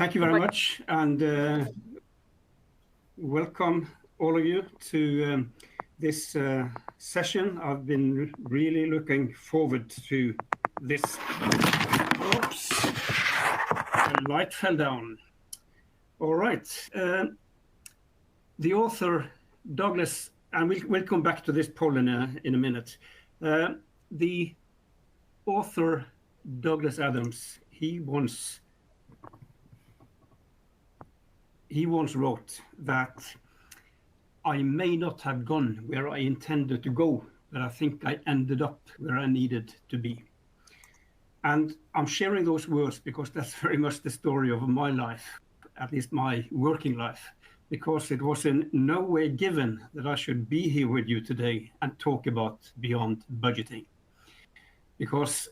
Thank you very much, and welcome all of you to this session. I've been really looking forward to this. Oops, the light fell down. All right. The author, Douglas, and we'll come back to this poll in a minute. The author, Douglas Adams, he once wrote that I may not have gone where I intended to go, but I think I ended up where I needed to be. And I'm sharing those words because that's very much the story of my life, at least my working life, because it was in no way given that I should be here with you today and talk about beyond budgeting. Because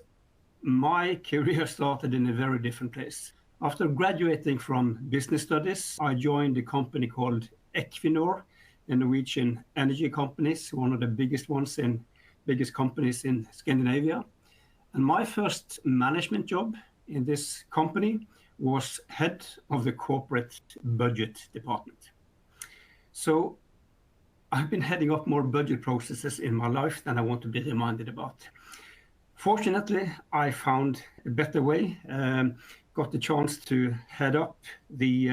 my career started in a very different place. After graduating from business studies, I joined a company called Equinor, a Norwegian energy companies, one of the biggest companies in Scandinavia. And my first management job in this company was head of the corporate budget department. So I've been heading up more budget processes in my life than I want to be reminded about. Fortunately, I found a better way. Got the chance to head up the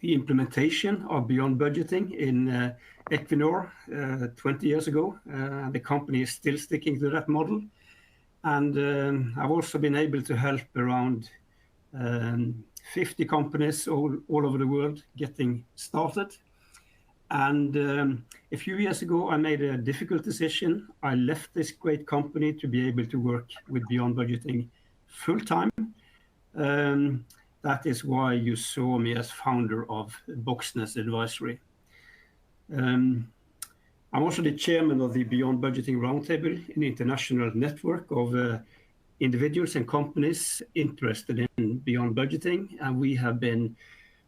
implementation of Beyond Budgeting in Equinor 20 years ago. The company is still sticking to that model. And I've also been able to help around 50 companies all over the world getting started. And a few years ago, I made a difficult decision. I left this great company to be able to work with Beyond Budgeting full time. That is why you saw me as founder of Bogsnes Advisory. I'm also the chairman of the Beyond Budgeting Roundtable, an international network of individuals and companies interested in Beyond Budgeting, and we have been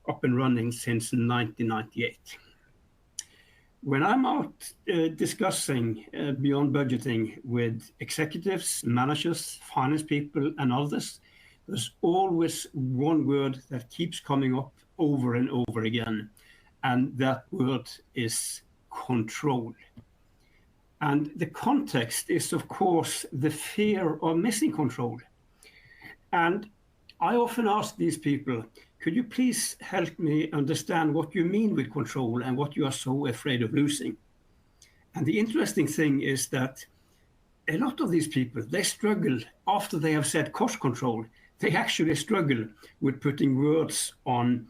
up and running since 1998. When I'm out discussing Beyond Budgeting with executives, managers, finance people, and others, there's always one word that keeps coming up over and over again, and that word is control. And the context is, of course, the fear of missing control. And I often ask these people, could you please help me understand what you mean with control and what you are so afraid of losing? And the interesting thing is that a lot of these people, they struggle after they have said cost control. They actually struggle with putting words on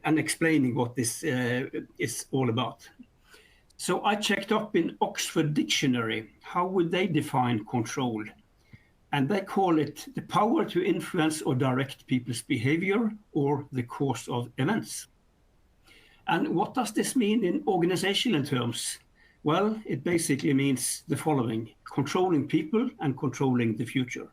and explaining what this is all about. So I checked up in Oxford Dictionary, how would they define control? And they call it the power to influence or direct people's behavior or the course of events. And what does this mean in organizational terms? Well, it basically means the following: controlling people and controlling the future.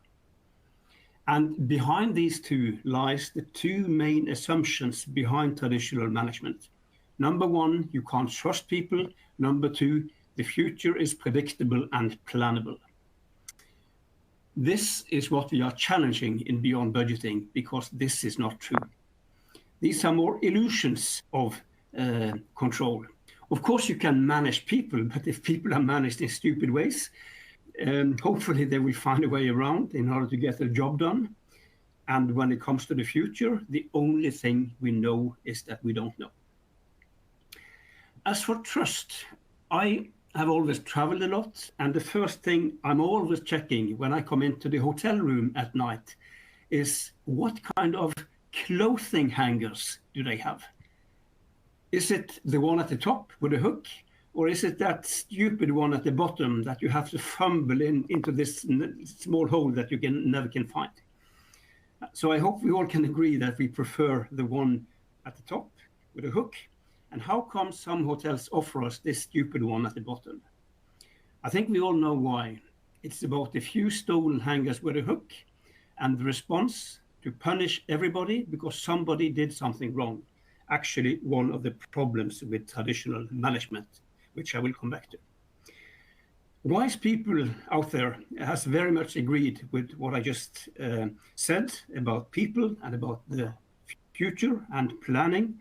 And behind these two lies the two main assumptions behind traditional management. Number one, you can't trust people. Number two, the future is predictable and plannable. This is what we are challenging in Beyond Budgeting, because this is not true. These are more illusions of control. Of course, you can manage people, but if people are managed in stupid ways, hopefully they will find a way around in order to get their job done. And when it comes to the future, the only thing we know is that we don't know. As for trust, I have always traveled a lot, and the first thing I'm always checking when I come into the hotel room at night is what kind of clothing hangers do they have? Is it the one at the top with a hook, or is it that stupid one at the bottom that you have to fumble into this small hole that you never can find? So I hope we all can agree that we prefer the one at the top with a hook. And how come some hotels offer us this stupid one at the bottom? I think we all know why. It's about a few stolen hangers with a hook and the response to punish everybody because somebody did something wrong. Actually, one of the problems with traditional management, which I will come back to. Wise people out there has very much agreed with what I just said about people and about the future and planning.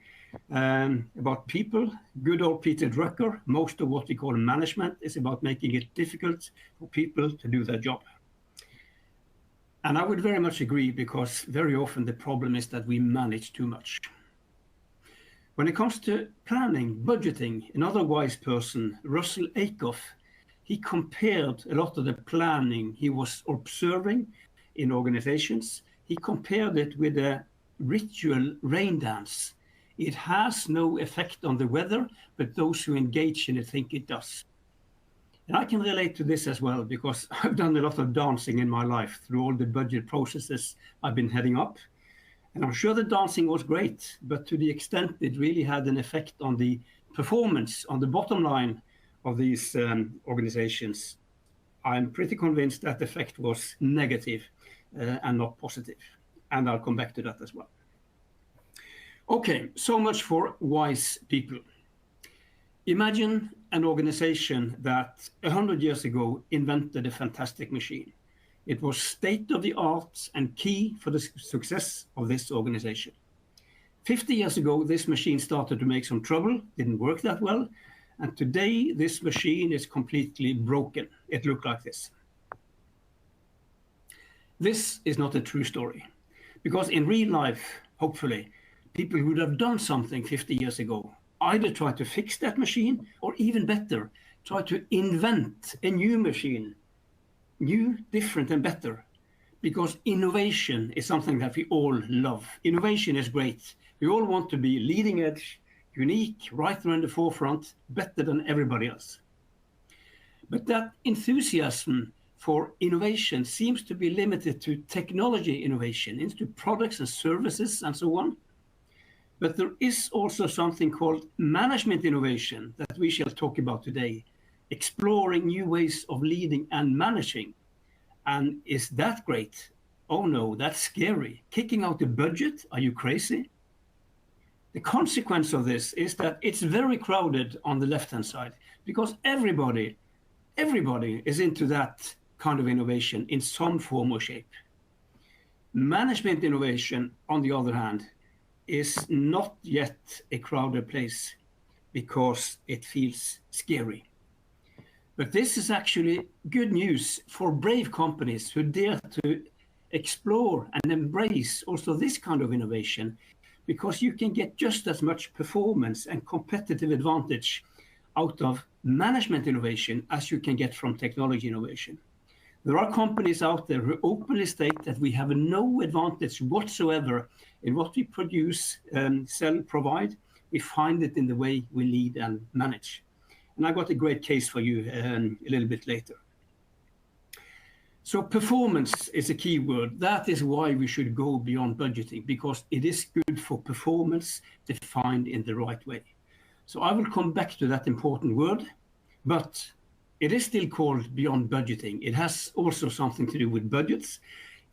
About people, good old Peter Drucker, most of what we call management is about making it difficult for people to do their job. And I would very much agree, because very often the problem is that we manage too much. When it comes to planning, budgeting, another wise person, Russell Acuff, he compared a lot of the planning he was observing in organizations. He compared it with a ritual rain dance. It has no effect on the weather, but those who engage in it think it does. And I can relate to this as well, because I've done a lot of dancing in my life through all the budget processes I've been heading up. And I'm sure the dancing was great, but to the extent it really had an effect on the performance, on the bottom line of these organizations, I'm pretty convinced that the effect was negative and not positive. And I'll come back to that as well. Okay, so much for wise people. Imagine an organization that 100 years ago invented a fantastic machine. It was state-of-the-art and key for the success of this organization. 50 years ago, this machine started to make some trouble, didn't work that well, and today this machine is completely broken. It looked like this. This is not a true story, because in real life, hopefully, people who would have done something 50 years ago either try to fix that machine, or even better, try to invent a new machine, new, different, and better. Because innovation is something that we all love. Innovation is great. We all want to be leading edge, unique, right there in the forefront, better than everybody else. But that enthusiasm for innovation seems to be limited to technology innovation, into products and services and so on. But there is also something called management innovation that we shall talk about today, exploring new ways of leading and managing. And is that great? Oh no, that's scary. Kicking out the budget? Are you crazy? The consequence of this is that it's very crowded on the left-hand side, because everybody is into that kind of innovation in some form or shape. Management innovation, on the other hand, is not yet a crowded place because it feels scary. But this is actually good news for brave companies who dare to explore and embrace also this kind of innovation, because you can get just as much performance and competitive advantage out of management innovation as you can get from technology innovation. There are companies out there who openly state that we have no advantage whatsoever in what we produce, sell, provide. We find it in the way we lead and manage. And I got a great case for you a little bit later. So performance is a key word. That is why we should go beyond budgeting, because it is good for performance defined in the right way. So I will come back to that important word, but it is still called beyond budgeting. It has also something to do with budgets,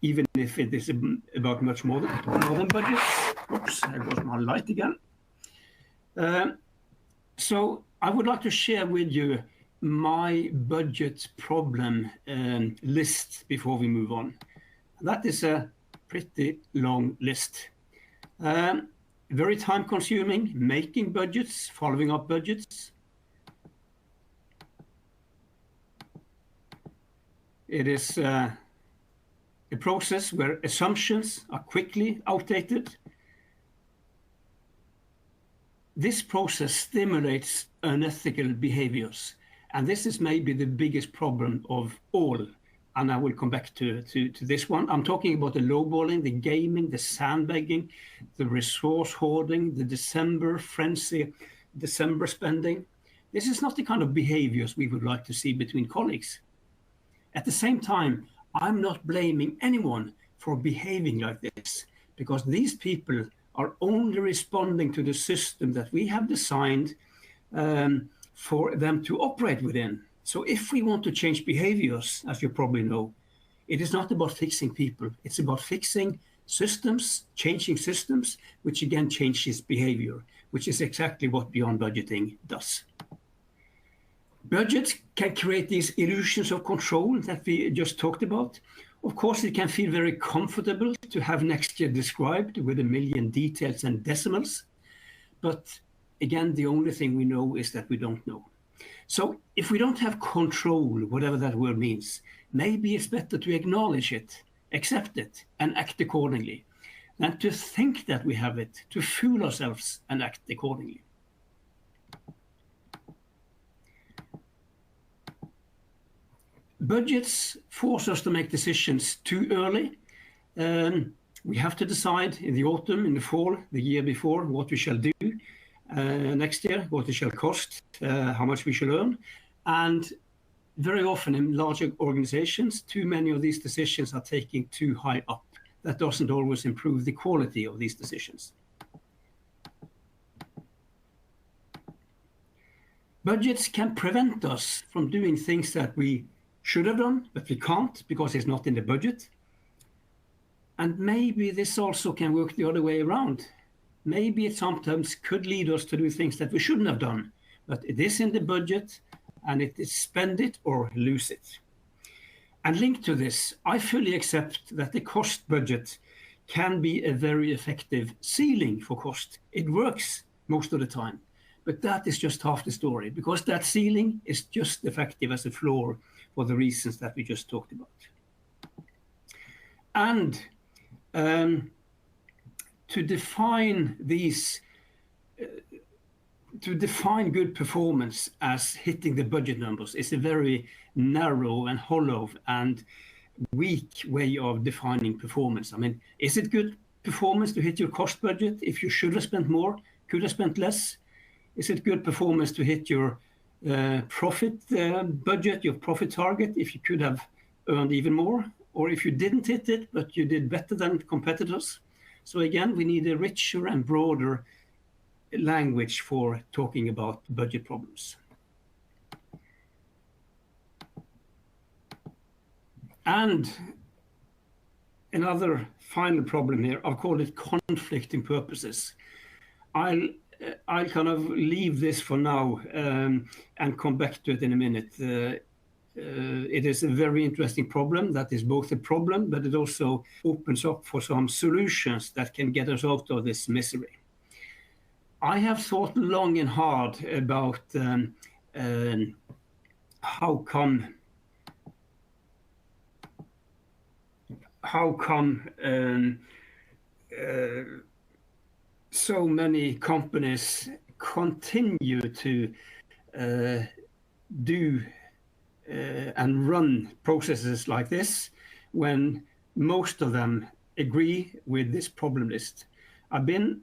even if it is about much more than budgets. Oops, there goes my light again. So I would like to share with you my budget problem list before we move on. That is a pretty long list. Very time consuming, making budgets, following up budgets. It is a process where assumptions are quickly outdated. This process stimulates unethical behaviors. And this is maybe the biggest problem of all. And I will come back to this one. I'm talking about the lowballing, the gaming, the sandbagging, the resource hoarding, the December frenzy, December spending. This is not the kind of behaviors we would like to see between colleagues. At the same time, I'm not blaming anyone for behaving like this, because these people are only responding to the system that we have designed for them to operate within. So if we want to change behaviors, as you probably know, it is not about fixing people. It's about fixing systems, changing systems, which again changes behavior, which is exactly what beyond budgeting does. Budgets can create these illusions of control that we just talked about. Of course, it can feel very comfortable to have next year described with a million details and decimals. But again, the only thing we know is that we don't know. So if we don't have control, whatever that word means, maybe it's better to acknowledge it, accept it, and act accordingly, than to think that we have it, to fool ourselves and act accordingly. Budgets force us to make decisions too early. We have to decide in the autumn, in the fall, the year before, what we shall do next year, what it shall cost, how much we shall earn. And very often in larger organizations, too many of these decisions are taken too high up. That doesn't always improve the quality of these decisions. Budgets can prevent us from doing things that we should have done, but we can't because it's not in the budget. And maybe this also can work the other way around. Maybe it sometimes could lead us to do things that we shouldn't have done, but it is in the budget and it is spend it or lose it. And linked to this, I fully accept that the cost budget can be a very effective ceiling for cost. It works most of the time, but that is just half the story because that ceiling is just effective as a floor for the reasons that we just talked about. And to define good performance as hitting the budget numbers is a very narrow and hollow and weak way of defining performance. I mean, is it good performance to hit your cost budget if you should have spent more, could have spent less? Is it good performance to hit your profit budget, your profit target, if you could have earned even more, or if you didn't hit it, but you did better than competitors? So again, we need a richer and broader language for talking about budget problems. And another final problem here, I'll call it conflicting purposes. I'll kind of leave this for now and come back to it in a minute. It is a very interesting problem that is both a problem, but it also opens up for some solutions that can get us out of this misery. I have thought long and hard about how come so many companies continue to do and run processes like this when most of them agree with this problem list. I've been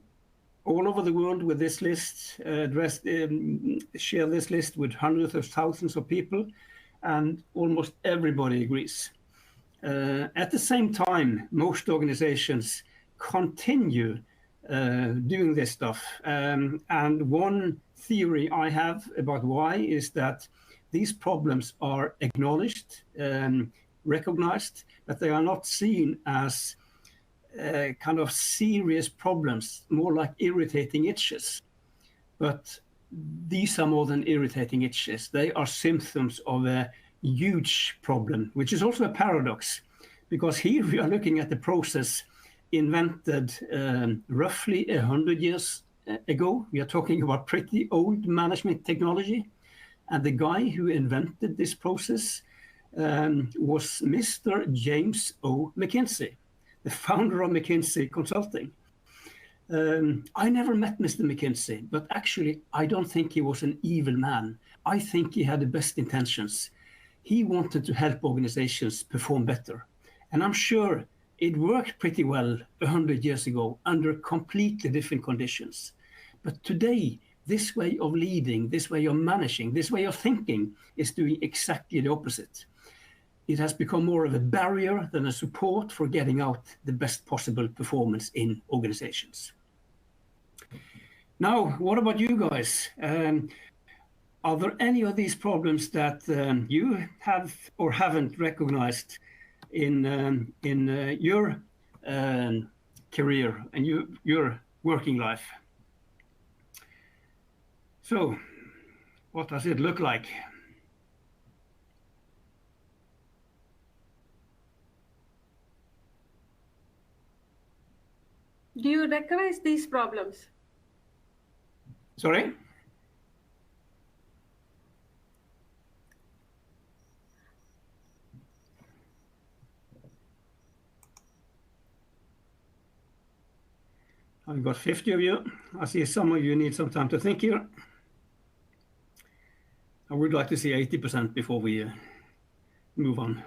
all over the world with this list, share this list with hundreds of thousands of people, and almost everybody agrees. At the same time, most organizations continue doing this stuff. And one theory I have about why is that these problems are acknowledged, recognized, but they are not seen as kind of serious problems, more like irritating itches. But these are more than irritating itches. They are symptoms of a huge problem, which is also a paradox, because here we are looking at the process invented roughly 100 years ago. We are talking about pretty old management technology. And the guy who invented this process was Mr. James O. McKinsey, the founder of McKinsey Consulting. I never met Mr. McKinsey, but actually I don't think he was an evil man. I think he had the best intentions. He wanted to help organizations perform better. And I'm sure it worked pretty well 100 years ago under completely different conditions. But today, this way of leading, this way of managing, this way of thinking is doing exactly the opposite. It has become more of a barrier than a support for getting out the best possible performance in organizations. Now, what about you guys? Are there any of these problems that you have or haven't recognized in your career and your working life? So, what does it look like? Do you recognize these problems? Sorry? I've got 50 of you. I see some of you need some time to think here. I would like to see 80% before we move on.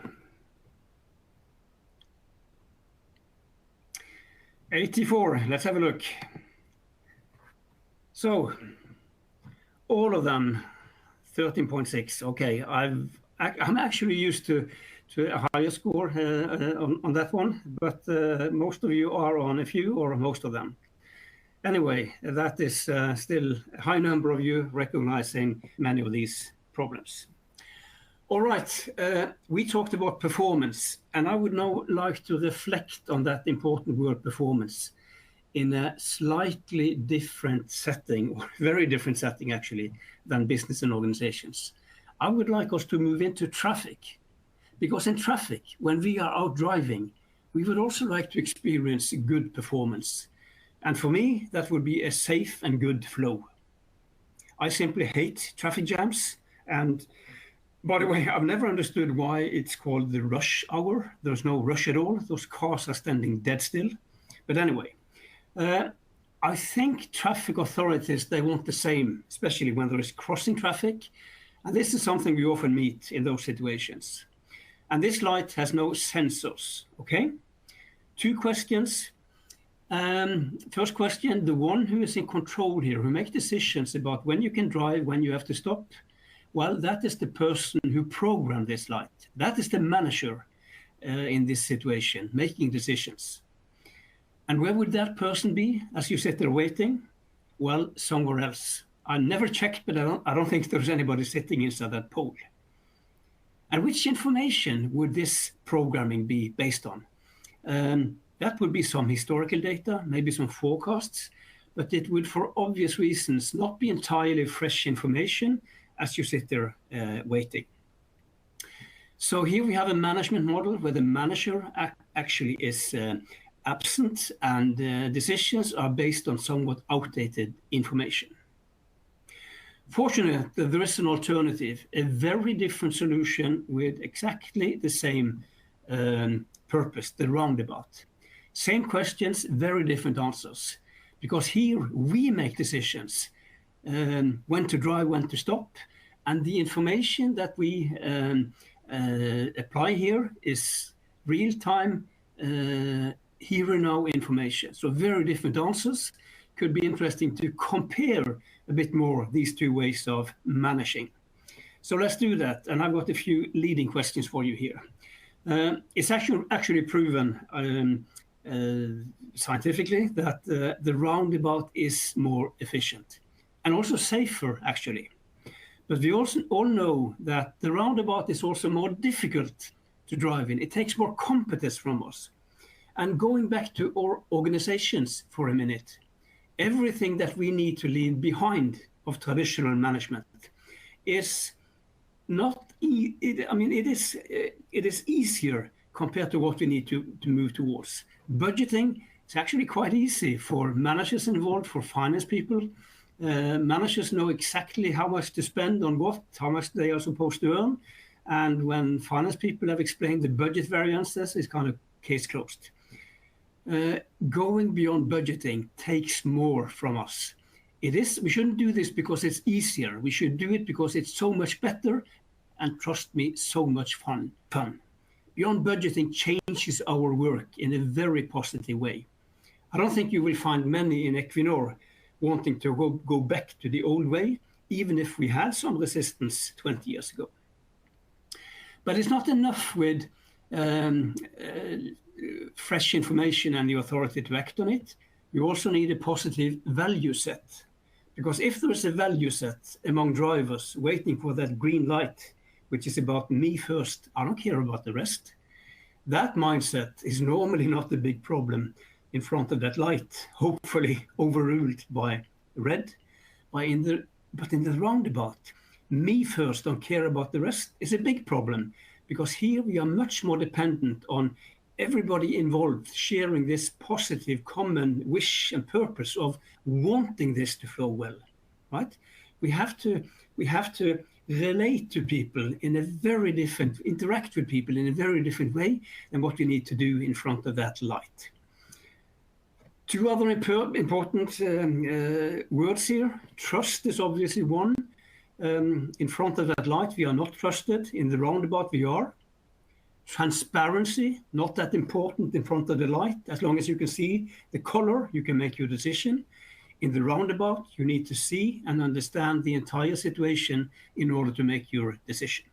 84, let's have a look. So, all of them, 13.6. Okay, I'm actually used to a higher score on that one, but most of you are on a few or most of them. Anyway, that is still a high number of you recognizing many of these problems. All right, we talked about performance, and I would now like to reflect on that important word performance in a slightly different setting, or very different setting actually, than business and organizations. I would like us to move into traffic, because in traffic, when we are out driving, we would also like to experience good performance. And for me, that would be a safe and good flow. I simply hate traffic jams. And by the way, I've never understood why it's called the rush hour. There's no rush at all. Those cars are standing dead still. But anyway, I think traffic authorities, they want the same, especially when there is crossing traffic. And this is something we often meet in those situations. And this light has no sensors, okay? 2 questions. First question, the one who is in control here, who makes decisions about when you can drive, when you have to stop, well, that is the person who programmed this light. That is the manager in this situation, making decisions. And where would that person be as you sit there waiting? Well, somewhere else. I never checked, but I don't think there's anybody sitting inside that pole. And which information would this programming be based on? That would be some historical data, maybe some forecasts, but it would, for obvious reasons, not be entirely fresh information as you sit there waiting. So here we have a management model where the manager actually is absent and decisions are based on somewhat outdated information. Fortunately, there is an alternative, a very different solution with exactly the same purpose, the roundabout. Same questions, very different answers. Because here we make decisions, when to drive, when to stop. And the information that we apply here is real-time, here and now information. So very different answers. Could be interesting to compare a bit more these 2 ways of managing. So let's do that. And I've got a few leading questions for you here. It's actually proven scientifically that the roundabout is more efficient and also safer, actually. But we also all know that the roundabout is also more difficult to drive in. It takes more competence from us. And going back to our organizations for a minute, everything that we need to leave behind of traditional management is not, it is easier compared to what we need to move towards. Budgeting is actually quite easy for managers involved, for finance people. Managers know exactly how much to spend on what, how much they are supposed to earn. And when finance people have explained the budget variances, it's kind of case closed. Going beyond budgeting takes more from us. We shouldn't do this because it's easier. We should do it because it's so much better and, trust me, so much fun. Beyond budgeting changes our work in a very positive way. I don't think you will find many in Equinor wanting to go back to the old way, even if we had some resistance 20 years ago. But it's not enough with fresh information and the authority to act on it. You also need a positive value set. Because if there is a value set among drivers waiting for that green light, which is about me first, I don't care about the rest, that mindset is normally not a big problem in front of that light, hopefully overruled by red. But in the roundabout, me first, don't care about the rest is a big problem, because here we are much more dependent on everybody involved sharing this positive common wish and purpose of wanting this to flow well, right? We have to relate to people in a very different, interact with people in a very different way than what we need to do in front of that light. Two other important words here. Trust is obviously one. In front of that light, we are not trusted. In the roundabout, we are. Transparency, not that important in front of the light. As long as you can see the color, you can make your decision. In the roundabout, you need to see and understand the entire situation in order to make your decision.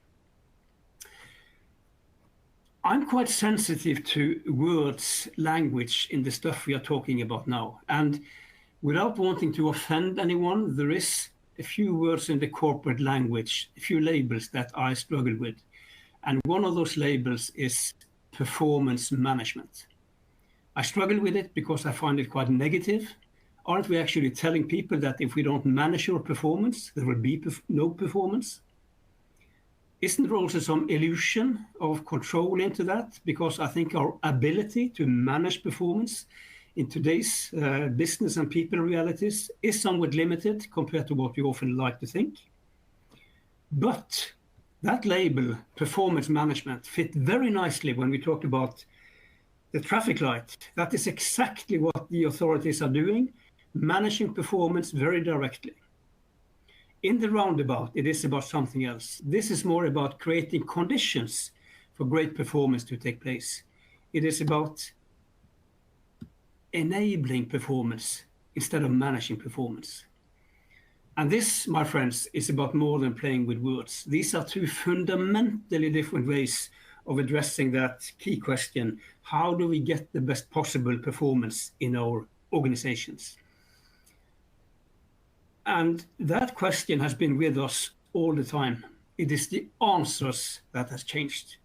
I'm quite sensitive to words, language in the stuff we are talking about now. And without wanting to offend anyone, there is a few words in the corporate language, a few labels that I struggle with. And one of those labels is performance management. I struggle with it because I find it quite negative. Aren't we actually telling people that if we don't manage your performance, there will be no performance? Isn't there also some illusion of control into that? Because I think our ability to manage performance in today's business and people realities is somewhat limited compared to what we often like to think. But that label, performance management, fit very nicely when we talk about the traffic light. That is exactly what the authorities are doing, managing performance very directly. In the roundabout, it is about something else. This is more about creating conditions for great performance to take place. It is about enabling performance instead of managing performance. And this, my friends, is about more than playing with words. These are two fundamentally different ways of addressing that key question. How do we get the best possible performance in our organizations? And that question has been with us all the time. It is the answers that has changed.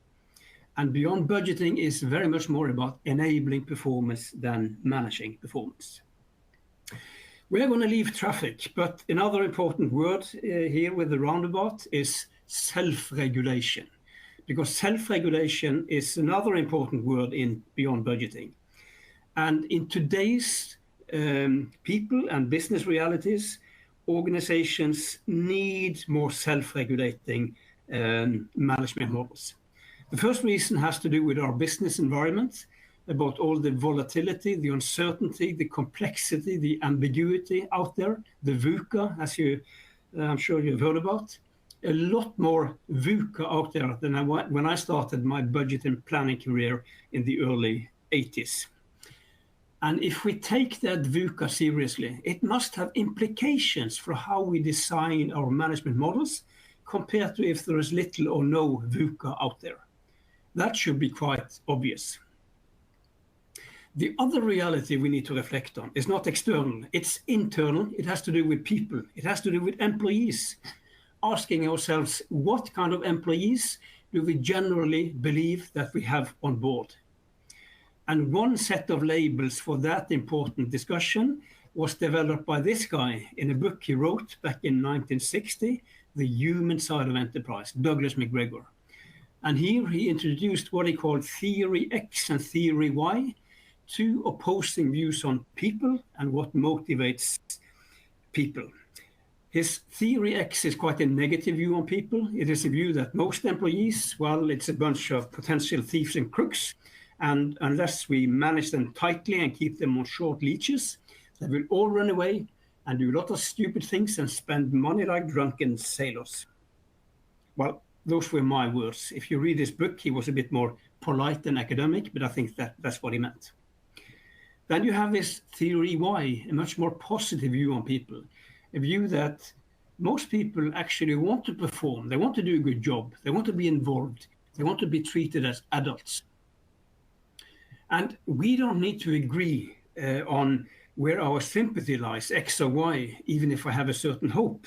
And beyond budgeting is very much more about enabling performance than managing performance. We're going to leave traffic, but another important word here with the roundabout is self-regulation, because self-regulation is another important word in beyond budgeting. And in today's people and business realities, organizations need more self-regulating management models. The first reason has to do with our business environment, about all the volatility, the uncertainty, the complexity, the ambiguity out there, the VUCA, as I'm sure you've heard about. A lot more VUCA out there than when I started my budget and planning career in the early 80s. And if we take that VUCA seriously, it must have implications for how we design our management models compared to if there is little or no VUCA out there. That should be quite obvious. The other reality we need to reflect on is not external, it's internal. It has to do with people. It has to do with employees. Asking ourselves, what kind of employees do we generally believe that we have on board? And one set of labels for that important discussion was developed by this guy in a book he wrote back in 1960, The Human Side of Enterprise, Douglas McGregor. And here he introduced what he called Theory X and Theory Y, two opposing views on people and what motivates people. His Theory X is quite a negative view on people. It is a view that most employees, well, it's a bunch of potential thieves and crooks, and unless we manage them tightly and keep them on short leashes, they will all run away and do a lot of stupid things and spend money like drunken sailors. Well, those were my words. If you read his book, he was a bit more polite and academic, but I think that's what he meant. Then you have this Theory Y, a much more positive view on people, a view that most people actually want to perform, they want to do a good job, they want to be involved, they want to be treated as adults. And we don't need to agree on where our sympathy lies, X or Y, even if I have a certain hope.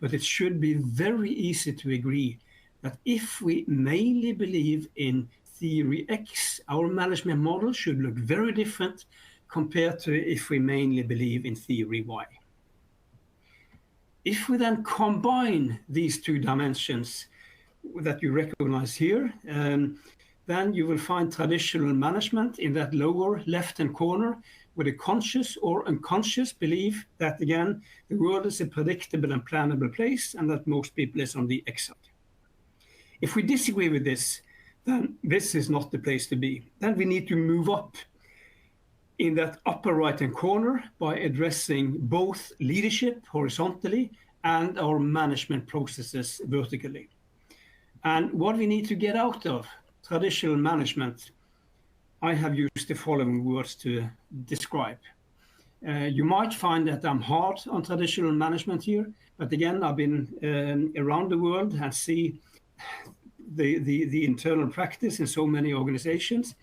But it should be very easy to agree that if we mainly believe in Theory X, our management model should look very different compared to if we mainly believe in Theory Y. If we then combine these two dimensions that you recognize here, then then you will find traditional management in that lower left-hand corner with a conscious or unconscious belief that, again, the world is a predictable and plannable place and that most people is on the X side. If we disagree with this, then this is not the place to be. Then we need to move up in that upper right-hand corner by addressing both leadership horizontally and our management processes vertically. And what we need to get out of traditional management, I have used the following words to describe. You might find that I'm hard on traditional management here, but again, I've been around the world and see the internal practice in so many organizations,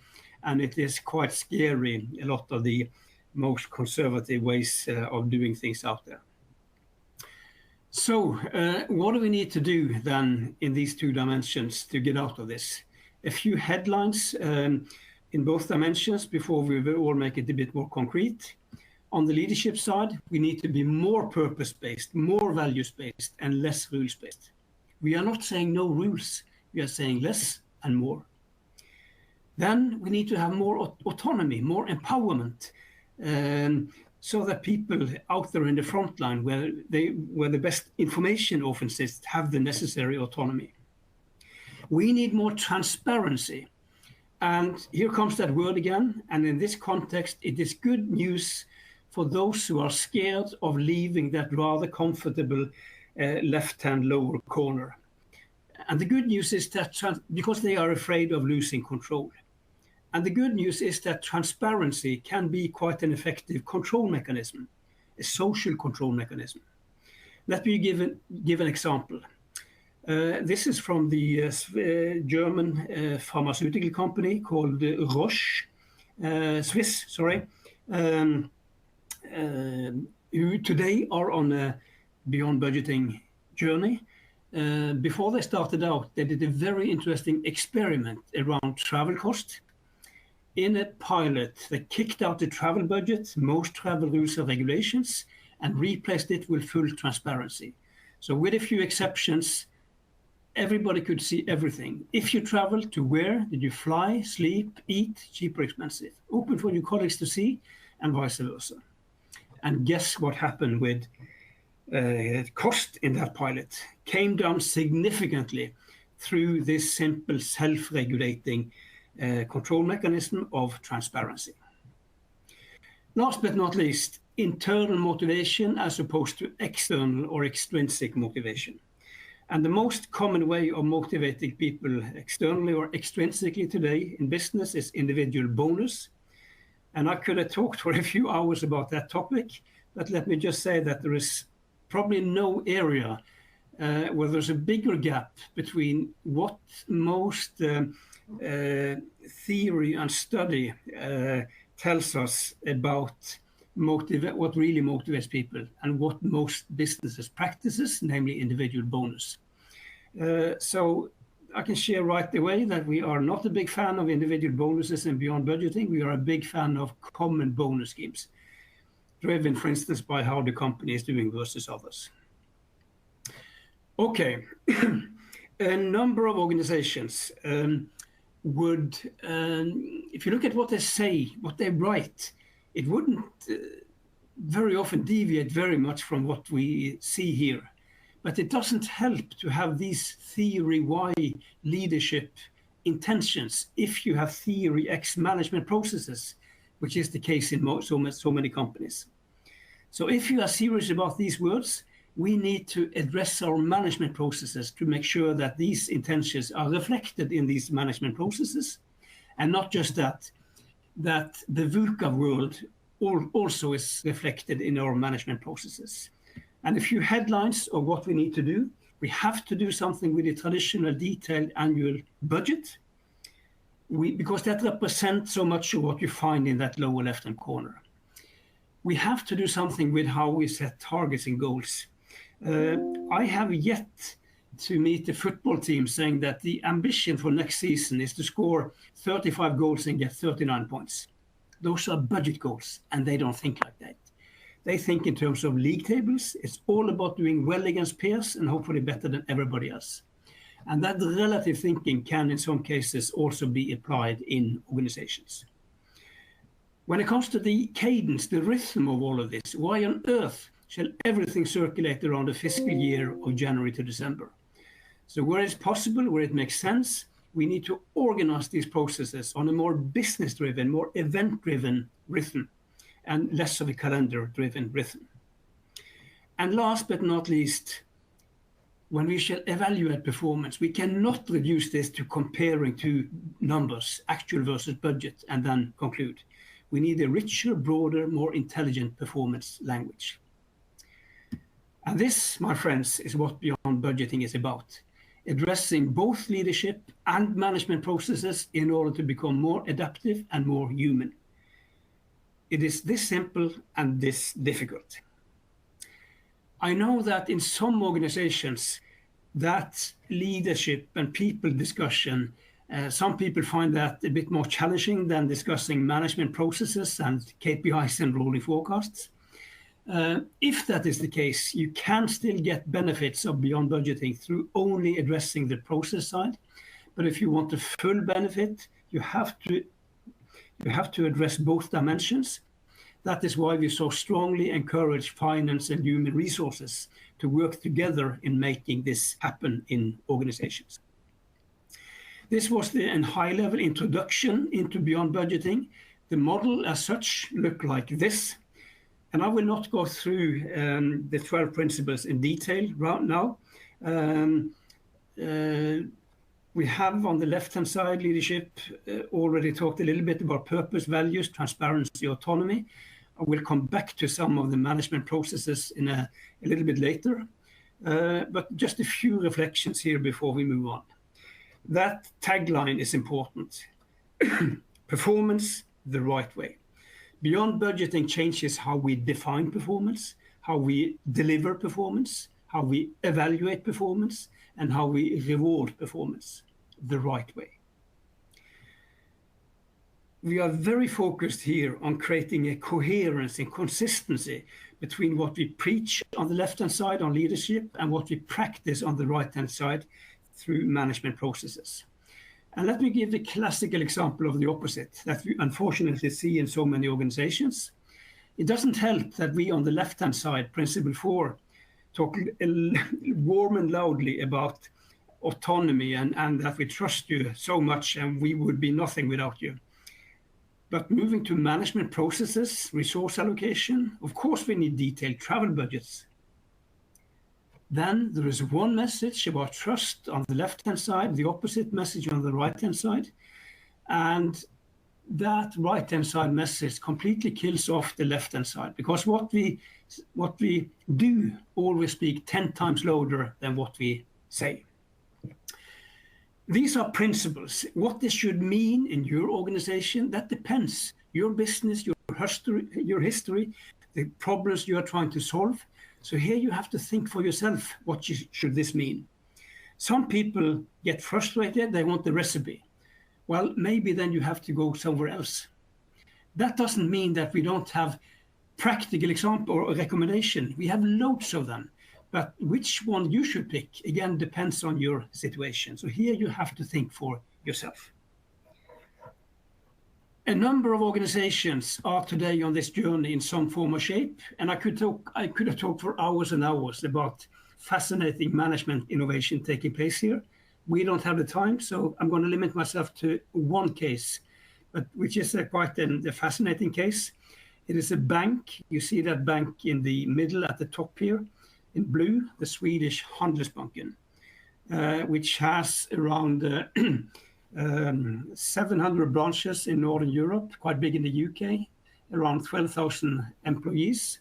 and it is quite scary, a lot of the most conservative ways of doing things out there. So what do we need to do then in these two dimensions to get out of this? A few headlines in both dimensions before we will all make it a bit more concrete. On the leadership side, we need to be more purpose-based, more values-based, and less rules-based. We are not saying no rules, we are saying less and more. Then we need to have more autonomy, more empowerment, so that people out there in the front line where the best information often sits have the necessary autonomy. We need more transparency. And here comes that word again. And in this context, it is good news for those who are scared of leaving that rather comfortable left-hand lower corner. And the good news is that because they are afraid of losing control. And the good news is that transparency can be quite an effective control mechanism, a social control mechanism. Let me give an example. This is from the German pharmaceutical company called Roche, Swiss, sorry, who today are on a beyond budgeting journey. Before they started out, they did a very interesting experiment around travel cost. In a pilot, they kicked out the travel budget, most travel rules and regulations, and replaced it with full transparency. So with a few exceptions, everybody could see everything. If you travel, to where did you fly, sleep, eat, cheap or expensive? Open for your colleagues to see, and vice versa. And guess what happened with cost in that pilot? Came down significantly through this simple self-regulating control mechanism of transparency. Last but not least, internal motivation as opposed to external or extrinsic motivation. And the most common way of motivating people externally or extrinsically today in business is individual bonus. And I could have talked for a few hours about that topic, but let me just say that there is probably no area where there's a bigger gap between what most theory and study tells us about what really motivates people and what most businesses practices, namely individual bonus. So I can share right away that we are not a big fan of individual bonuses and beyond budgeting. We are a big fan of common bonus schemes, driven, for instance, by how the company is doing versus others. Okay, a number of organizations would, if you look at what they say, what they write, it wouldn't very often deviate very much from what we see here. But it doesn't help to have these theory Y leadership intentions if you have theory X management processes, which is the case in so many companies. So if you are serious about these words, we need to address our management processes to make sure that these intentions are reflected in these management processes, and not just that the VUCA world also is reflected in our management processes. And a few headlines of what we need to do. We have to do something with the traditional detailed annual budget, because that represents so much of what you find in that lower left-hand corner. We have to do something with how we set targets and goals. I have yet to meet the football team saying that the ambition for next season is to score 35 goals and get 39 points. Those are budget goals, and they don't think like that. They think in terms of league tables. It's all about doing well against peers and hopefully better than everybody else. And that relative thinking can, in some cases, also be applied in organizations. When it comes to the cadence, the rhythm of all of this, why on earth shall everything circulate around the fiscal year of January to December? So where it's possible, where it makes sense, we need to organize these processes on a more business-driven, more event-driven rhythm, and less of a calendar-driven rhythm. And last but not least, when we shall evaluate performance, we cannot reduce this to comparing two numbers, actual versus budget, and then conclude. We need a richer, broader, more intelligent performance language. And this, my friends, is what Beyond Budgeting is about. Addressing both leadership and management processes in order to become more adaptive and more human. It is this simple and this difficult. I know that in some organizations, that leadership and people discussion, some people find that a bit more challenging than discussing management processes and KPIs and rolling forecasts. If that is the case, you can still get benefits of Beyond Budgeting through only addressing the process side. But if you want the full benefit, you have to address both dimensions. That is why we so strongly encourage finance and human resources to work together in making this happen in organizations. This was the high-level introduction into Beyond Budgeting. The model as such looked like this. And I will not go through the 12 principles in detail right now. We have on the left-hand side, leadership, already talked a little bit about purpose, values, transparency, autonomy. I will come back to some of the management processes in a little bit later. But just a few reflections here before we move on. That tagline is important. Performance the right way. Beyond Budgeting changes how we define performance, how we deliver performance, how we evaluate performance, and how we reward performance the right way. We are very focused here on creating a coherence and consistency between what we preach on the left-hand side on leadership and what we practice on the right-hand side through management processes. And let me give the classical example of the opposite that we unfortunately see in so many organizations. It doesn't help that we on the left-hand side, Principle 4, talk warm and loudly about autonomy and that we trust you so much and we would be nothing without you. But moving to management processes, resource allocation, of course we need detailed travel budgets. Then there is one message about trust on the left-hand side, the opposite message on the right-hand side. And that right-hand side message completely kills off the left-hand side because what we do always speak 10 times louder than what we say. These are principles. What this should mean in your organization, that depends. Your business, your history, the problems you are trying to solve. So here you have to think for yourself, what should this mean? Some people get frustrated, they want the recipe. Well, maybe then you have to go somewhere else. That doesn't mean that we don't have practical example or recommendation. We have loads of them. But which one you should pick, again, depends on your situation. So here you have to think for yourself. A number of organizations are today on this journey in some form or shape, and I could have talked for hours and hours about fascinating management innovation taking place here. We don't have the time, so I'm going to limit myself to one case, but which is quite a fascinating case. It is a bank. You see that bank in the middle at the top here, in blue, the Swedish Handelsbanken, which has around 700 branches in Northern Europe, quite big in the UK, around 12,000 employees.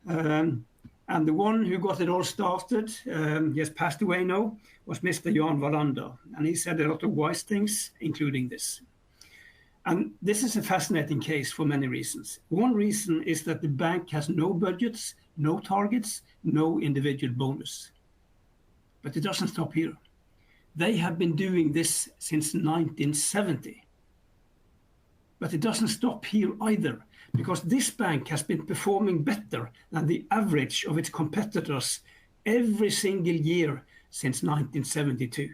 And the one who got it all started, he has passed away now, was Mr. Jan Wallander. And he said a lot of wise things, including this. And this is a fascinating case for many reasons. One reason is that the bank has no budgets, no targets, no individual bonus. But it doesn't stop here. They have been doing this since 1970. But it doesn't stop here either, because this bank has been performing better than the average of its competitors every single year since 1972.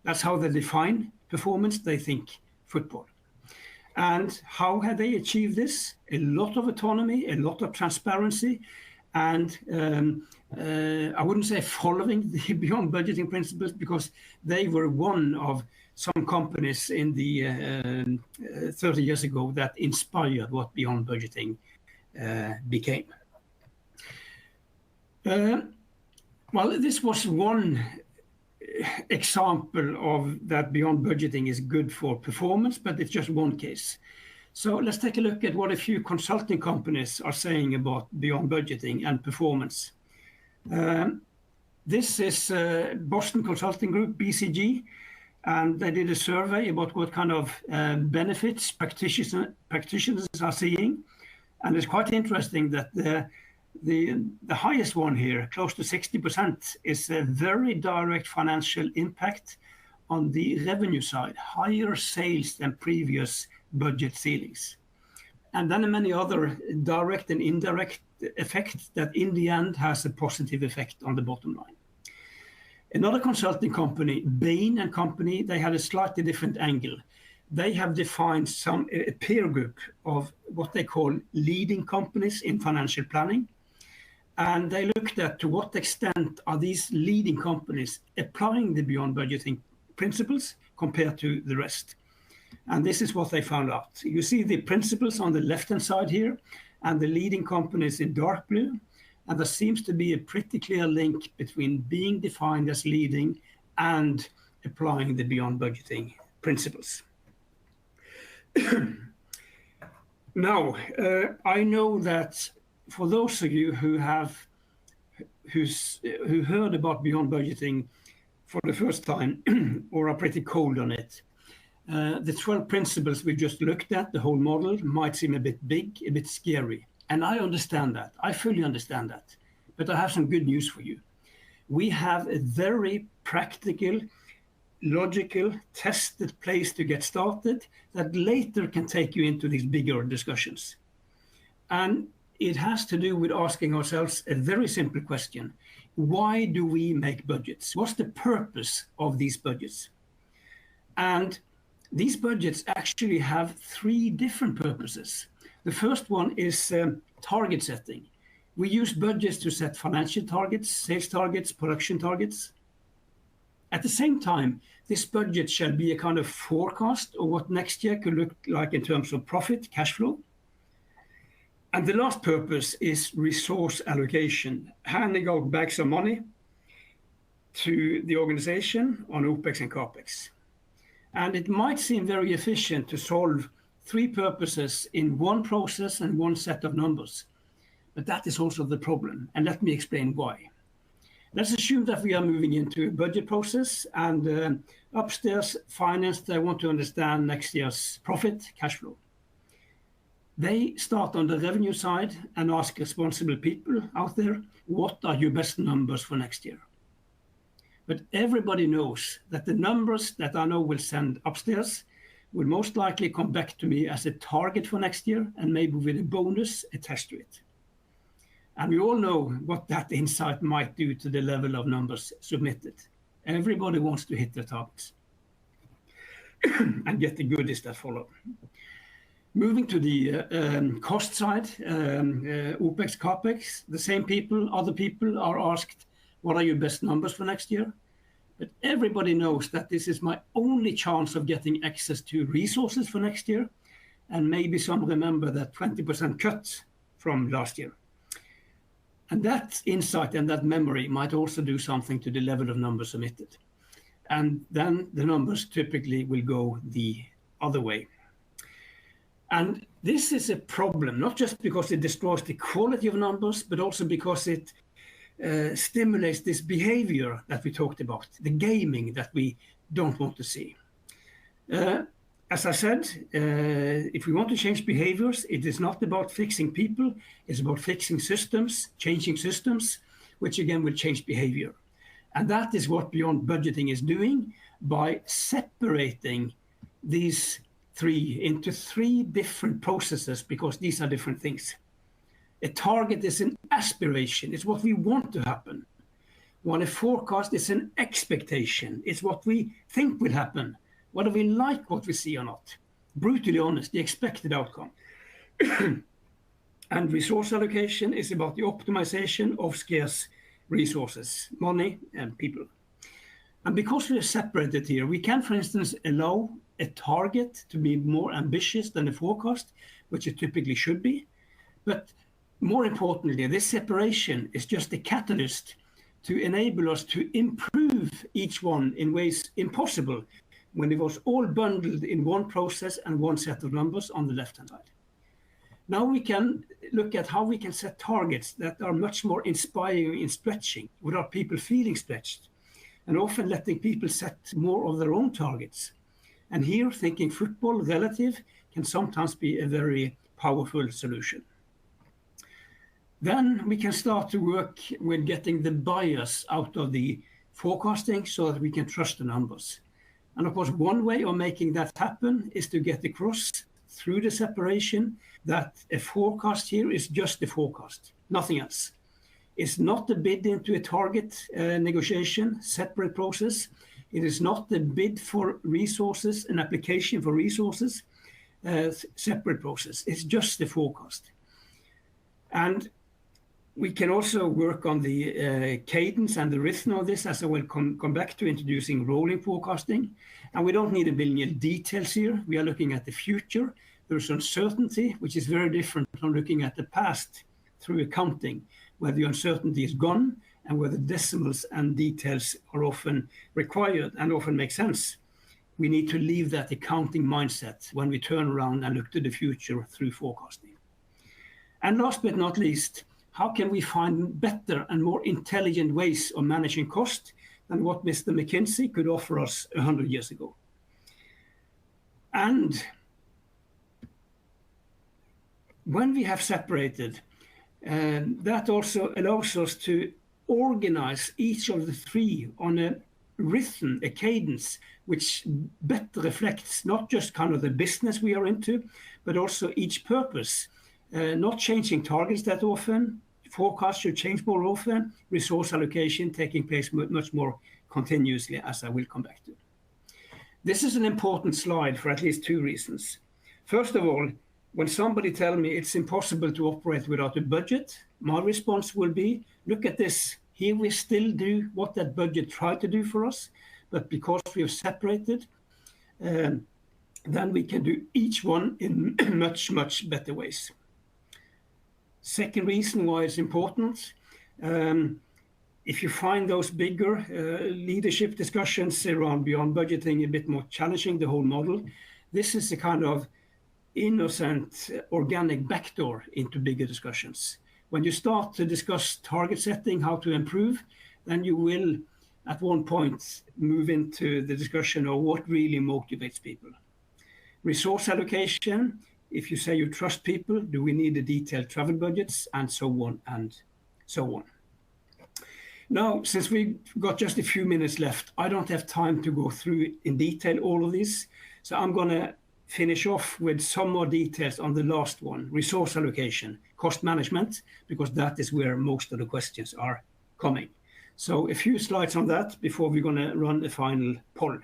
That's how they define performance. They think football. And how have they achieved this? A lot of autonomy, a lot of transparency, and I wouldn't say following the beyond budgeting principles, because they were one of some companies in the 30 years ago that inspired what beyond budgeting became. Well, this was one example of that beyond budgeting is good for performance, but it's just one case. So let's take a look at what a few consulting companies are saying about beyond budgeting and performance. This is Boston Consulting Group, BCG, and they did a survey about what kind of benefits practitioners are seeing. And it's quite interesting that the highest one here, close to 60%, is a very direct financial impact on the revenue side, higher sales than previous budget ceilings. And then many other direct and indirect effects that in the end has a positive effect on the bottom line. Another consulting company, Bain and Company, they had a slightly different angle. They have defined a peer group of what they call leading companies in financial planning. And they looked at to what extent are these leading companies applying the beyond budgeting principles compared to the rest. And this is what they found out. You see the principles on the left-hand side here, and the leading companies in dark blue. And there seems to be a pretty clear link between being defined as leading and applying the beyond budgeting principles. Now, I know that for those of you who heard about beyond budgeting for the first time or are pretty cold on it, the 12 principles we just looked at, the whole model, might seem a bit big, a bit scary. And I understand that. I fully understand that. But I have some good news for you. We have a very practical, logical, tested place to get started that later can take you into these bigger discussions. And it has to do with asking ourselves a very simple question. Why do we make budgets? What's the purpose of these budgets? And these budgets actually have three different purposes. The first one is target setting. We use budgets to set financial targets, sales targets, production targets. At the same time, this budget shall be a kind of forecast of what next year could look like in terms of profit, cash flow. And the last purpose is resource allocation, handing out bags of money to the organization on OPEX and CAPEX. And it might seem very efficient to solve three purposes in one process and one set of numbers. But that is also the problem. And let me explain why. Let's assume that we are moving into a budget process, and upstairs, finance, they want to understand next year's profit, cash flow. They start on the revenue side and ask responsible people out there, what are your best numbers for next year? But everybody knows that the numbers that I know will send upstairs will most likely come back to me as a target for next year, and maybe with a bonus attached to it. And we all know what that insight might do to the level of numbers submitted. Everybody wants to hit their targets and get the goodies that follow. Moving to the cost side, OPEX, CAPEX, the same people, other people are asked, what are your best numbers for next year? But everybody knows that this is my only chance of getting access to resources for next year. And maybe some remember that 20% cut from last year. And that insight and that memory might also do something to the level of numbers submitted. And then the numbers typically will go the other way. And this is a problem, not just because it destroys the quality of numbers, but also because it stimulates this behavior that we talked about, the gaming that we don't want to see. As I said, if we want to change behaviors, it is not about fixing people, it's about fixing systems, changing systems, which again will change behavior. And that is what Beyond Budgeting is doing by separating these three into three different processes, because these are different things. A target is an aspiration, it's what we want to happen. while a forecast is an expectation. It's what we think will happen, whether we like what we see or not. Brutally honest, the expected outcome. And resource allocation is about the optimization of scarce resources, money and people. And because we are separated here, we can, for instance, allow a target to be more ambitious than a forecast, which it typically should be. But more importantly, this separation is just a catalyst to enable us to improve each one in ways impossible when it was all bundled in one process and one set of numbers on the left-hand side. Now we can look at how we can set targets that are much more inspiring in stretching without people feeling stretched, and often letting people set more of their own targets. And here, thinking football relative can sometimes be a very powerful solution. Then we can start to work with getting the bias out of the forecasting so that we can trust the numbers. And of course, one way of making that happen is to get across through the separation that a forecast here is just a forecast, nothing else. It's not a bid into a target negotiation, separate process. It is not a bid for resources, an application for resources, separate process. It's just a forecast. And we can also work on the cadence and the rhythm of this, as I will come back to introducing rolling forecasting. And we don't need a billion details here. We are looking at the future. There's uncertainty, which is very different from looking at the past through accounting, where the uncertainty is gone and where the decimals and details are often required and often make sense. We need to leave that accounting mindset when we turn around and look to the future through forecasting. And last but not least, how can we find better and more intelligent ways of managing cost than what Mr. McKinsey could offer us 100 years ago? And when we have separated, that also allows us to organize each of the three on a rhythm, a cadence, which better reflects not just kind of the business we are into, but also each purpose. Not changing targets that often, forecasts should change more often, resource allocation taking place much more continuously, as I will come back to. This is an important slide for at least two reasons. First of all, when somebody tells me it's impossible to operate without a budget, my response will be, look at this. Here we still do what that budget tried to do for us, but because we have separated, then we can do each one in much, much better ways. Second reason why it's important, if you find those bigger leadership discussions around beyond budgeting a bit more challenging, the whole model, this is a kind of innocent organic backdoor into bigger discussions. When you start to discuss target setting, how to improve, then you will at one point move into the discussion of what really motivates people. Resource allocation, if you say you trust people, do we need the detailed travel budgets, and so on and so on. Now, since we've got just a few minutes left, I don't have time to go through in detail all of these. So I'm going to finish off with some more details on the last one, resource allocation, cost management, because that is where most of the questions are coming. So a few slides on that before we're going to run a final poll.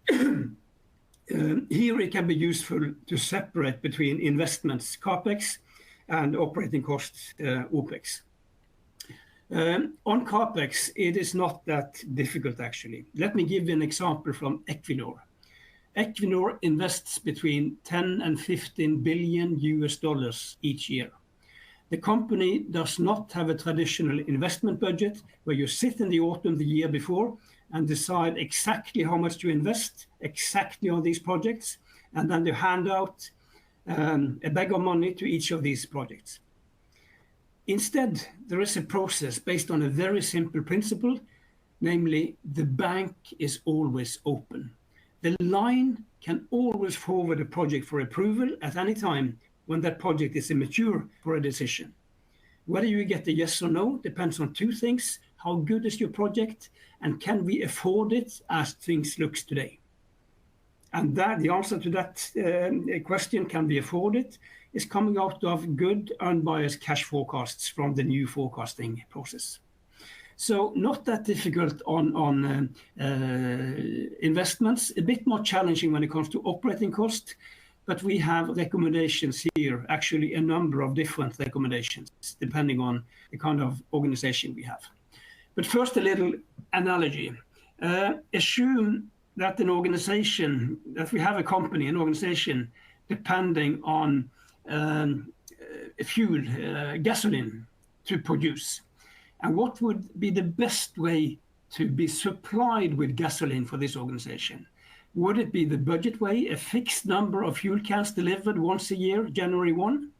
Here it can be useful to separate between investments, CAPEX, and operating costs, OPEX. On CAPEX, it is not that difficult actually. Let me give you an example from Equinor. Equinor invests between 10 and 15 billion US dollars each year. The company does not have a traditional investment budget where you sit in the autumn the year before and decide exactly how much to invest exactly on these projects, and then you hand out a bag of money to each of these projects. Instead, there is a process based on a very simple principle, namely the bank is always open. The line can always forward a project for approval at any time when that project is immature for a decision. Whether you get a yes or no depends on two things: how good is your project, and can we afford it as things look today? And that the answer to that question, can we afford it, is coming out of good unbiased cash forecasts from the new forecasting process. So not that difficult on investments, a bit more challenging when it comes to operating cost, but we have recommendations here, actually a number of different recommendations, depending on the kind of organization we have. But first, a little analogy. Assume that an organization, that we have a company, an organization, depending on fuel, gasoline to produce. And what would be the best way to be supplied with gasoline for this organization? Would it be the budget way, a fixed number of fuel cans delivered once a year, January 1?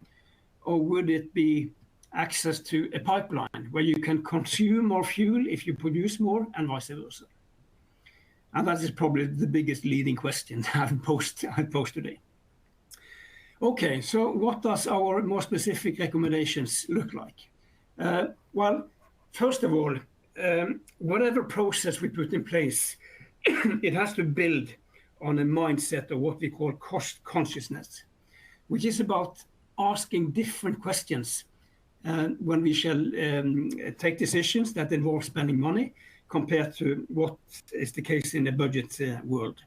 Or would it be access to a pipeline where you can consume more fuel if you produce more and vice versa? And that is probably the biggest leading question I've posed today. Okay, so what does our more specific recommendations look like? Well, first of all, whatever process we put in place, it has to build on a mindset of what we call cost consciousness, which is about asking different questions when we shall take decisions that involve spending money compared to what is the case in the budget world.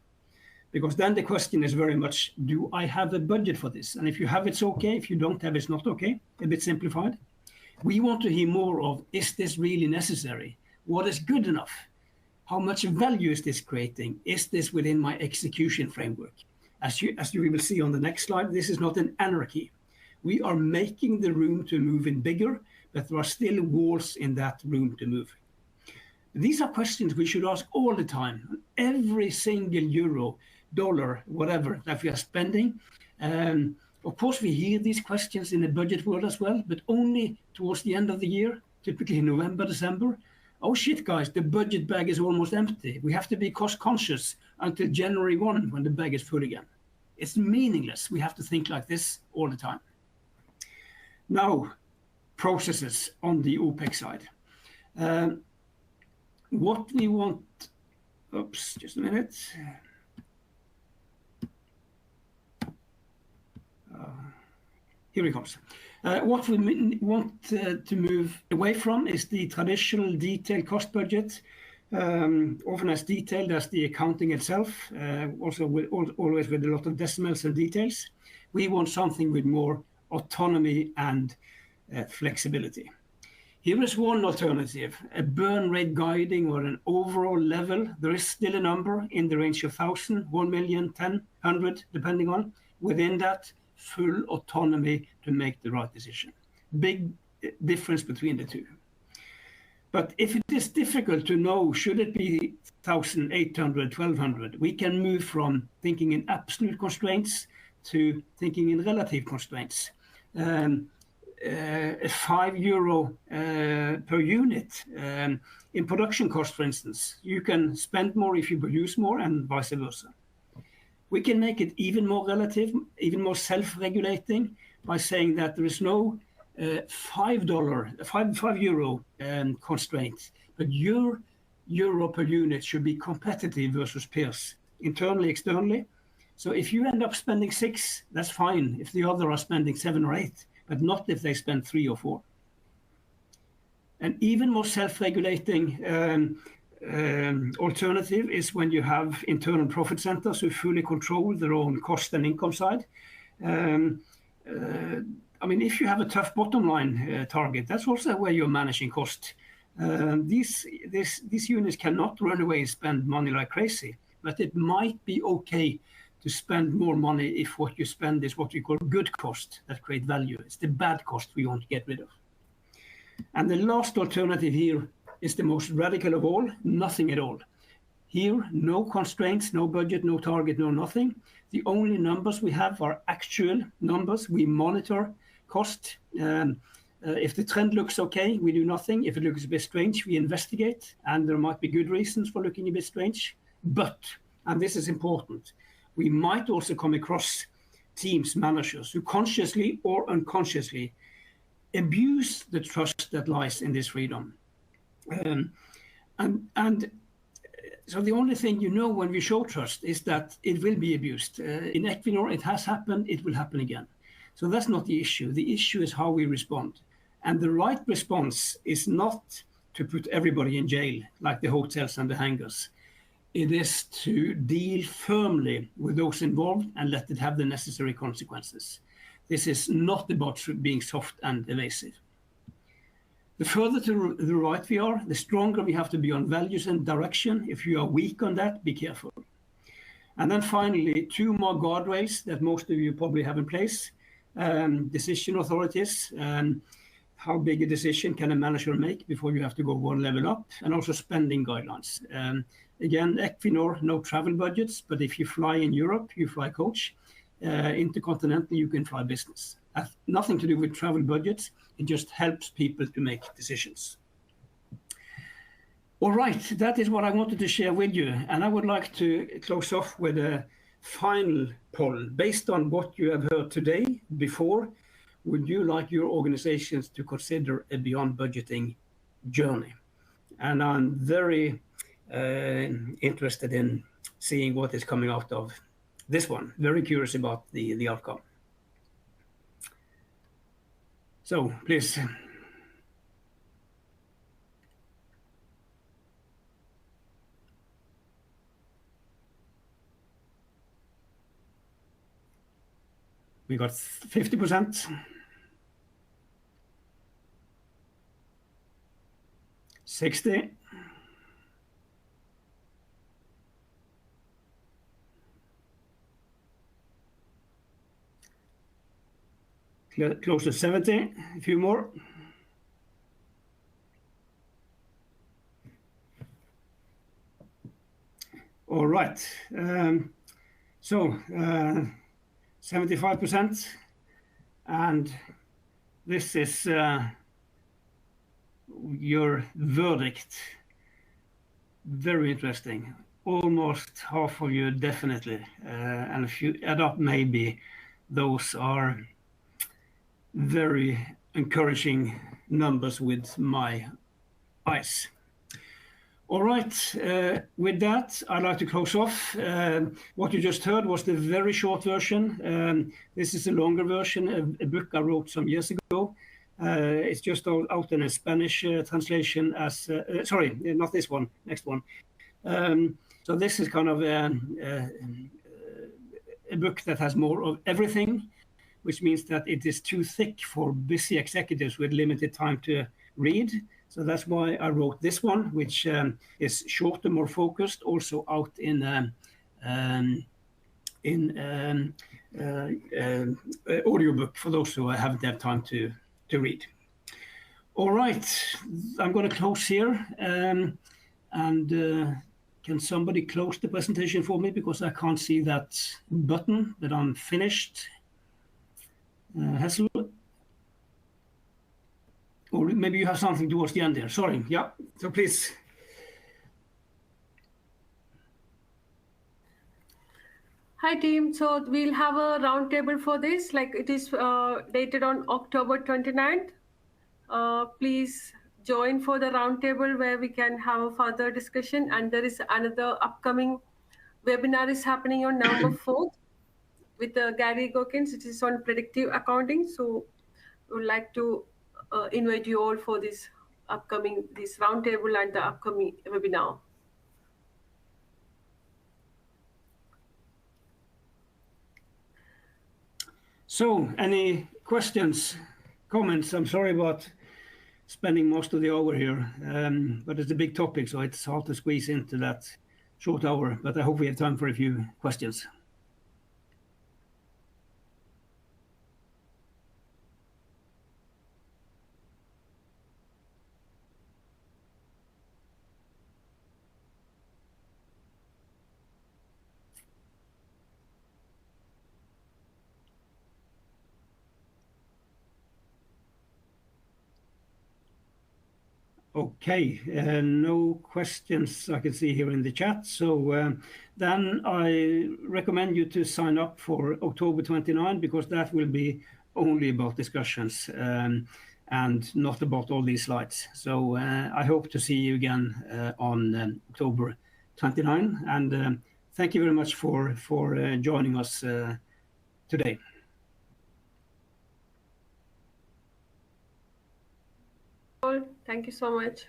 Because then the question is very much, do I have a budget for this? And if you have, it's okay. If you don't have, it's not okay. A bit simplified. We want to hear more of, is this really necessary? What is good enough? How much value is this creating? Is this within my execution framework? As you will see on the next slide, this is not an anarchy. We are making the room to move in bigger, but there are still walls in that room to move. These are questions we should ask all the time. Every single euro, dollar, whatever that we are spending. Of course, we hear these questions in the budget world as well, but only towards the end of the year, typically November, December. Oh shit, guys, the budget bag is almost empty. We have to be cost conscious until January 1 when the bag is full again. It's meaningless. We have to think like this all the time. Now, processes on the OPEX side. What we want, oops, just a minute. Here it comes. What we want to move away from is the traditional detailed cost budget, often as detailed as the accounting itself, also always with a lot of decimals and details. We want something with more autonomy and flexibility. Here is one alternative, a burn rate guiding or an overall level. There is still a number in the range of 1,000, 1 million, 10, 100, depending on. Within that, full autonomy to make the right decision. Big difference between the two. But if it is difficult to know, should it be 1,800, 1,200, we can move from thinking in absolute constraints to thinking in relative constraints. A €5 per unit in production cost, for instance. You can spend more if you produce more and vice versa. We can make it even more relative, even more self-regulating by saying that there is no €5 constraint, but your euro per unit should be competitive versus peers, internally, externally. So if you end up spending 6, that's fine if the other are spending 7 or 8, but not if they spend 3 or 4. An even more self-regulating alternative is when you have internal profit centers who fully control their own cost and income side. I mean, if you have a tough bottom line target, that's also where you're managing cost. These units cannot run away and spend money like crazy, but it might be okay to spend more money if what you spend is what we call good cost that create value. It's the bad cost we want to get rid of. And the last alternative here is the most radical of all, nothing at all. Here, no constraints, no budget, no target, no nothing. The only numbers we have are actual numbers. We monitor cost. If the trend looks okay, we do nothing. If it looks a bit strange, we investigate. And there might be good reasons for looking a bit strange. But, and this is important, we might also come across teams, managers who consciously or unconsciously abuse the trust that lies in this freedom. So the only thing you know when we show trust is that it will be abused. In Equinor, it has happened, it will happen again. So that's not the issue. The issue is how we respond. And the right response is not to put everybody in jail, like the hotels and the hangars. It is to deal firmly with those involved and let it have the necessary consequences. This is not about being soft and evasive. The further to the right we are, the stronger we have to be on values and direction. If you are weak on that, be careful. And then finally, 2 more guardrails that most of you probably have in place. Decision authorities, how big a decision can a manager make before you have to go one level up, and also spending guidelines. Again, Equinor, no travel budgets, but if you fly in Europe, you fly coach. Intercontinental, you can fly business. Has nothing to do with travel budgets. It just helps people to make decisions. All right, that is what I wanted to share with you. And I would like to close off with a final poll. Based on what you have heard today before, would you like your organizations to consider a beyond budgeting journey? And I'm very interested in seeing what is coming out of this one. Very curious about the outcome. So please. We got 50%. 60. Close to 70, a few more. All right, so 75%, and this is your verdict. Very interesting. Almost half of you definitely, and if you add up, maybe those are very encouraging numbers with my eyes. All right, with that, I'd like to close off. What you just heard was the very short version. This is a longer version, a book I wrote some years ago. It's just out in a Spanish translation as, sorry, not this one, next one. So this is kind of a book that has more of everything, which means that it is too thick for busy executives with limited time to read. So that's why I wrote this one, which is shorter, more focused, also out in audiobook for those who haven't had time to read. All right, I'm going to close here. And can somebody close the presentation for me, because I can't see that button, but I'm finished. Hessel? Or maybe you have something towards the end there. Sorry. Yeah. So please. Hi team. So we'll have a roundtable for this. Like it is dated on October 29th. Please join for the roundtable where we can have a further discussion. And there is another upcoming webinar is happening on November 4th with Gary Gokins. It is on predictive accounting. So we would like to invite you all for this roundtable and the upcoming webinar. So any questions, comments? I'm sorry about spending most of the hour here, but it's a big topic, so it's hard to squeeze into that short hour, but I hope we have time for a few questions. Okay, no questions I can see here in the chat. So then I recommend you to sign up for October 29, because that will be only about discussions and not about all these slides. So I hope to see you again on October 29. And thank you very much for joining us today. Thank you so much.